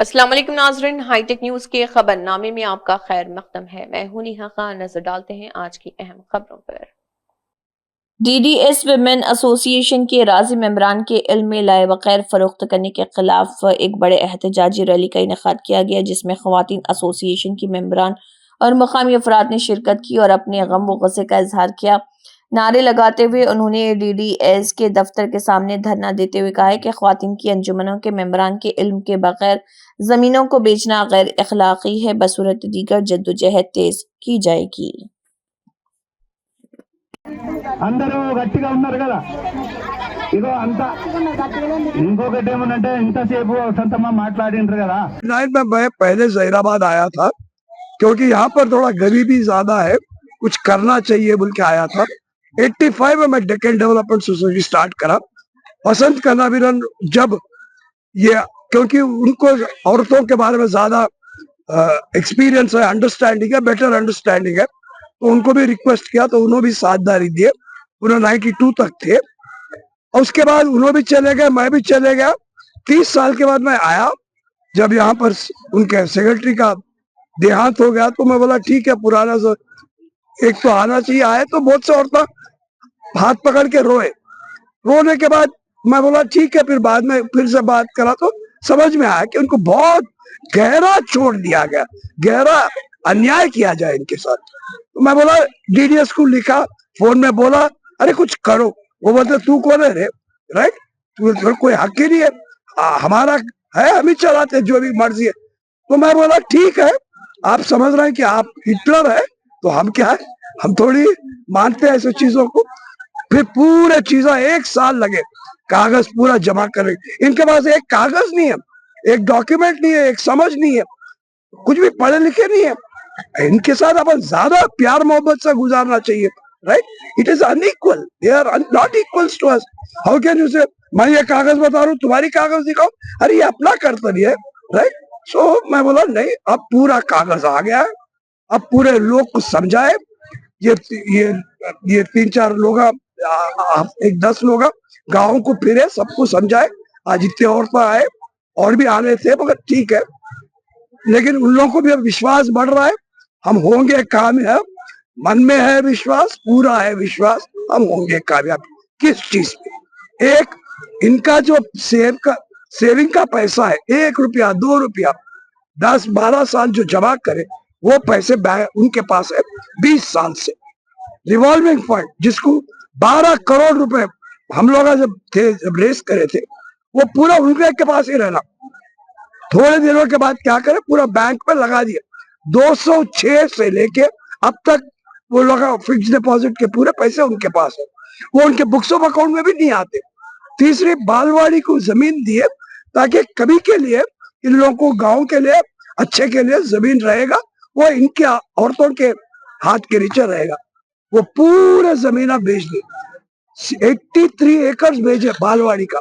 अस्सलाम वालेकुम नाज़रीन, हाईटेक न्यूज़ के खबरनामे में आपका खैर मकदम है। मैं हूं नेहा खान। नजर डालते हैं आज की अहम खबरों पर। DDS विमेन एसोसिएशन के राज़ी मेंबरान के इल्म में लाए बगैर फरोख्त करने के खिलाफ एक बड़े एहतजाजी रैली का इनेकाद किया गया, जिसमें खवातीन एसोसिएशन की मेंबरान और मुकामी अफराद ने शिरकत की और अपने गम व गुस्से का इजहार किया। नारे लगाते हुए उन्होंने DDS के दफ्तर के सामने धरना देते हुए कहा है कि ख्वातीन की अंजुमनों के मेंबरान के इल्म के बगैर जमीनों को बेचना गैर अखलाकी है, बसूरत दीगर जद्दोजहद तेज की जाएगी। అందరూ గట్టిగా ఉన్నారు కదా ఇగో అంత ఇంకొకటి ఏమనంటే ఇంతసేపు సంతమ్మ మాట్లాడిండ్రు కదా। मैं पहले जहीराबाद आया था क्योंकि यहाँ पर थोड़ा गरीबी ज्यादा है, कुछ करना चाहिए बोल के आया था। 85 में मैं डेक्कन डेवलपमेंट सोसाइटी स्टार्ट करा। पसंद करना भी जब ये क्योंकि उनको औरतों के बारे में ज्यादा एक्सपीरियंस है, अंडरस्टैंडिंग है, बेटर अंडरस्टैंडिंग है, तो उनको भी रिक्वेस्ट किया तो उन्होंने भी साझेदारी दिए। उन्होंने 92 तक थे और उसके बाद उन्होंने भी चले गए, मैं भी चले गया। 30 साल के बाद मैं आया, जब यहाँ पर उनके सेक्रेटरी का देहांत हो गया तो मैं बोला ठीक है, पुराना एक तो आना चाहिए। आए तो बहुत से औरतें हाथ पकड़ के रोए। रोने के बाद मैं बोला ठीक है, फिर बाद में फिर से बात करा तो समझ में आया कि उनको बहुत गहरा छोड़ दिया गया, गहरा अन्याय किया जाए इनके साथ। तो मैं बोला DDS को लिखा, फोन में बोला अरे कुछ करो। वो बोलते तू कौन है रे, राइट, तू कोई हक ही नहीं है, हमारा है, हम ही चलाते जो भी मर्जी है। तो मैं बोला ठीक है, आप समझ रहे हैं कि आप हिटलर है तो हम क्या है, हम थोड़ी मानते हैं ऐसी चीजों को। फिर पूरे चीजें 1 साल लगे, कागज पूरा जमा करने। इनके पास एक कागज नहीं है, एक डॉक्यूमेंट नहीं है, एक समझ नहीं है, कुछ भी पढ़े लिखे नहीं है। इनके साथ अपन ज्यादा प्यार मोहब्बत से गुजारना चाहिए, right. It is unequal, they are not equals to us. How can you say मैं ये कागज बता रहा हूँ, तुम्हारी कागज दिखाओ, अरे ये अपना कर्तव्य है, राइट। सो मैं बोला नहीं, अब पूरा कागज आ गया है, अब पूरे लोग को समझाए। ये ये ये 3-4 लोग, एक 10 लोग गाँव को फिरे, सबको समझाए। आज इतने औरतें आए, और भी आने थे मगर ठीक है, लेकिन उन लोगों को भी अब विश्वास बढ़ रहा है, हम होंगे कामयाब। मन में है विश्वास, पूरा है विश्वास, हम होंगे कामयाब। किस चीज में? एक इनका जो सेविंग का पैसा है, 1 रुपया 2 रुपया 10-12 साल जो जमा करे, वो पैसे उनके पास है 20 साल से। रिवॉल्विंग फंड जिसको 12 करोड़ रुपए हम लोग जब रेस करे थे, वो पूरा उनके के पास ही रहना। थोड़े दिनों के बाद क्या करे, पूरा बैंक में लगा दिया। 206 से लेके अब तक वो लोग फिक्स डिपॉजिट के पूरे पैसे उनके पास है, वो उनके बुक्स ऑफ अकाउंट में भी नहीं आते। तीसरी, बालवाड़ी को जमीन दिए ताकि कभी के लिए इन लोगों को गांव के लिए अच्छे के लिए जमीन रहेगा, वो इनके औरतों के हाथ के नीचे रहेगा। वो पूरे जमीन बेच दी, 83 एकड़ बेचे बालवाड़ी का।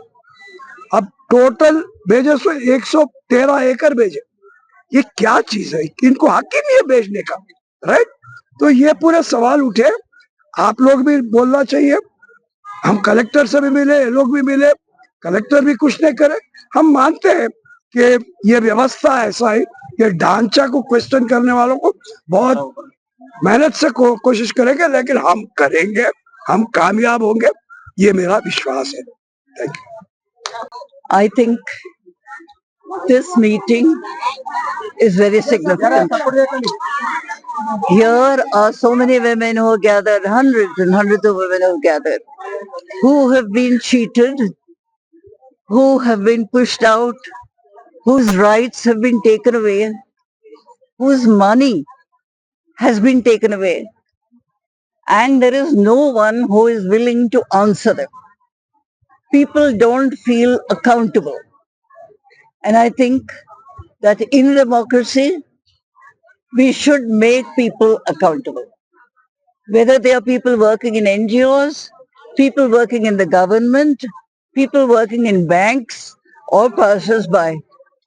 अब टोटल बेचे सो 113 एकड़ बेचे। ये क्या चीज है, इनको हक ही नहीं है बेचने का, राइट। तो ये पूरे सवाल उठे, आप लोग भी बोलना चाहिए। हम कलेक्टर से भी मिले, ये लोग भी मिले, कलेक्टर भी कुछ नहीं करे। हम मानते हैं कि ये व्यवस्था ऐसा है, ये ढांचा को क्वेश्चन करने वालों को बहुत मेहनत से कोशिश करेंगे, लेकिन हम करेंगे, हम कामयाब होंगे, ये मेरा विश्वास है। Thank you. I think this meeting is very significant. Here are so many women who are gathered, hundreds and hundreds of women who are gathered, who have been cheated, who have been pushed out, whose rights have been taken away, whose money has been taken away, and there is no one who is willing to answer them. People don't feel accountable. And I think that in democracy, we should make people accountable. Whether they are people working in NGOs, people working in the government, people working in banks, or passers-by,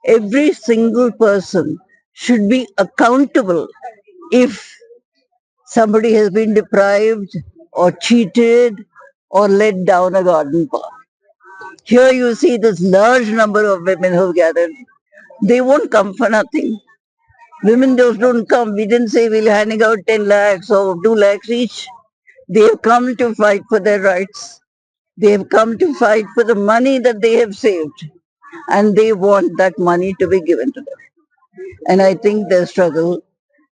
every single person should be accountable if somebody has been deprived or cheated or led down a garden path. Here you see this large number of women who have gathered. They won't come for nothing. Women just don't come. We didn't say we'll handing out 10 lakhs or 2 lakhs each. They have come to fight for their rights. They have come to fight for the money that they have saved. And they want that money to be given to them. And I think their struggle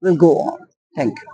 will go on. Thank you.